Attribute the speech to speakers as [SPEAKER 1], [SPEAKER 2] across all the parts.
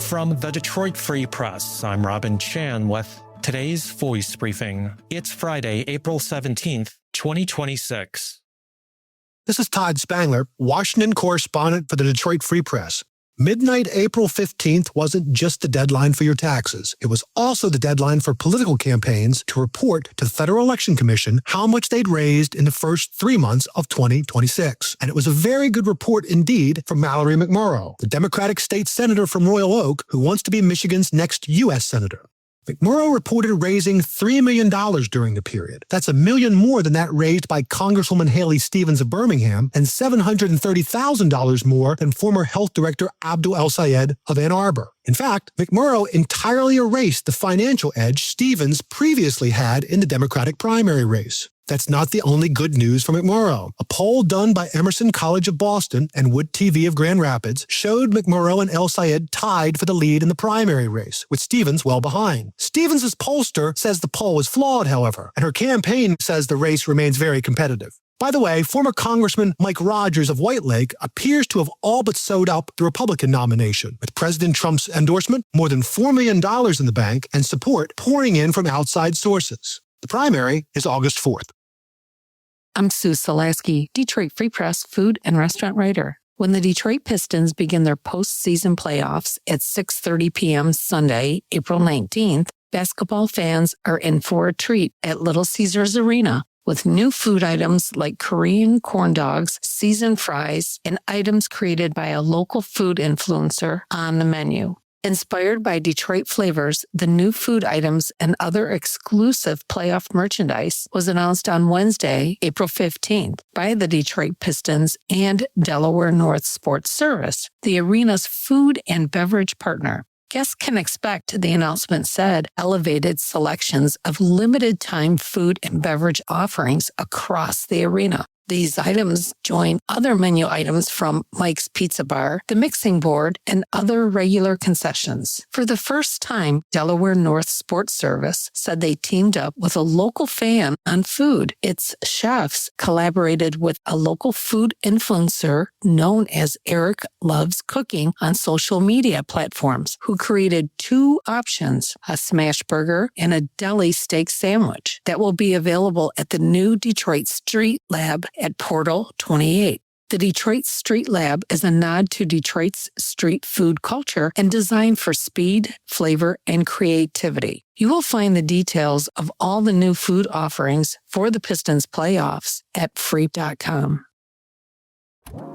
[SPEAKER 1] From the Detroit Free Press, I'm Robin Chan with today's Voice Briefing. It's Friday, April 17th, 2026.
[SPEAKER 2] This is Todd Spangler, Washington correspondent for the Detroit Free Press. Midnight April 15th wasn't just the deadline for your taxes. It was also the deadline for political campaigns to report to the Federal Election Commission how much they'd raised in the first 3 months of 2026. And it was a very good report indeed from Mallory McMorrow, the Democratic state senator from Royal Oak who wants to be Michigan's next U.S. senator. McMorrow reported raising $3 million during the period. That's $1 million more than that raised by Congresswoman Haley Stevens of Birmingham and $730,000 more than former Health Director Abdul El-Sayed of Ann Arbor. In fact, McMorrow entirely erased the financial edge Stevens previously had in the Democratic primary race. That's not the only good news for McMorrow. A poll done by Emerson College of Boston and Wood TV of Grand Rapids showed McMorrow and El-Sayed tied for the lead in the primary race, with Stevens well behind. Stevens' pollster says the poll was flawed, however, and her campaign says the race remains very competitive. By the way, former Congressman Mike Rogers of White Lake appears to have all but sewed up the Republican nomination, with President Trump's endorsement, more than $4 million in the bank, and support pouring in from outside sources. The primary is August 4th.
[SPEAKER 3] I'm Sue Selasky, Detroit Free Press food and restaurant writer. When the Detroit Pistons begin their postseason playoffs at 6:30 p.m. Sunday, April 19th, basketball fans are in for a treat at Little Caesars Arena with new food items like Korean corn dogs, seasoned fries, and items created by a local food influencer on the menu. Inspired by Detroit flavors, the new food items and other exclusive playoff merchandise was announced on Wednesday, April 15th, by the Detroit Pistons and Delaware North Sports Service, the arena's food and beverage partner. Guests can expect, the announcement said, elevated selections of limited-time food and beverage offerings across the arena. These items join other menu items from Mike's Pizza Bar, the Mixing Board, and other regular concessions. For the first time, Delaware North Sports Service said they teamed up with a local fan on food. Its chefs collaborated with a local food influencer known as Eric Loves Cooking on social media platforms, who created 2 options, a smash burger and a deli steak sandwich, that will be available at the new Detroit Street Lab at Portal 28. The Detroit Street Lab is a nod to Detroit's street food culture and designed for speed, flavor, and creativity. You will find the details of all the new food offerings for the Pistons playoffs at free.com.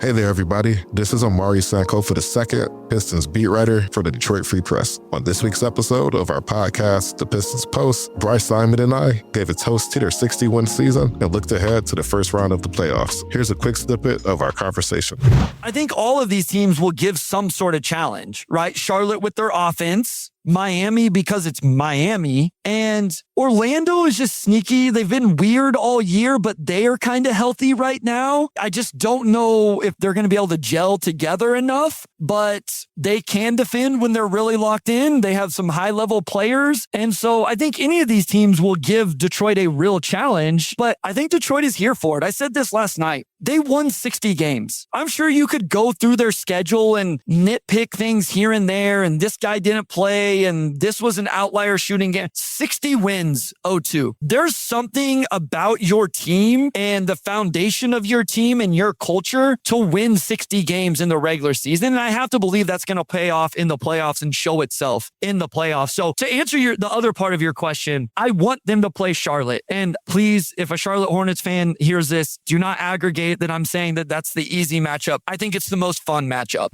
[SPEAKER 4] Hey there, everybody. This is Omari Sanko for the second Pistons beat writer for the Detroit Free Press. On this week's episode of our podcast, The Pistons Post, Bryce Simon and I gave a toast to their 61 season and looked ahead to the first round of the playoffs. Here's a quick snippet of our conversation.
[SPEAKER 5] I think all of these teams will give some sort of challenge, right? Charlotte with their offense, Miami because it's Miami, and Orlando is just sneaky. They've been weird all year, but they are kind of healthy right now. I just don't know if they're going to be able to gel together enough, but they can defend when they're really locked in. They have some high-level players, and so I think any of these teams will give Detroit a real challenge, but I think Detroit is here for it. I said this last night. They won 60 games. I'm sure you could go through their schedule and nitpick things here and there, and this guy didn't play, and this was an outlier shooting game. 60 wins, 0-2. There's something about your team and the foundation of your team and your culture to win 60 games in the regular season, and I have to believe that's going to pay off in the playoffs and show itself in the playoffs. So to answer the other part of your question, I want them to play Charlotte, and please, if a Charlotte Hornets fan hears this, do not aggregate that I'm saying that that's the easy matchup. I think it's the most fun matchup.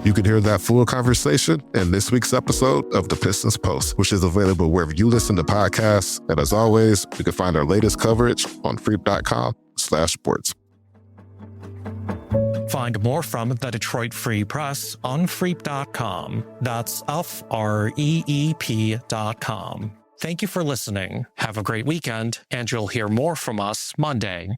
[SPEAKER 4] You can hear that full conversation in this week's episode of The Pistons Post, which is available wherever you listen to podcasts. And as always, you can find our latest coverage on freep.com/sports.
[SPEAKER 1] Find more from the Detroit Free Press on freep.com. That's FREEP.com. Thank you for listening. Have a great weekend, and you'll hear more from us Monday.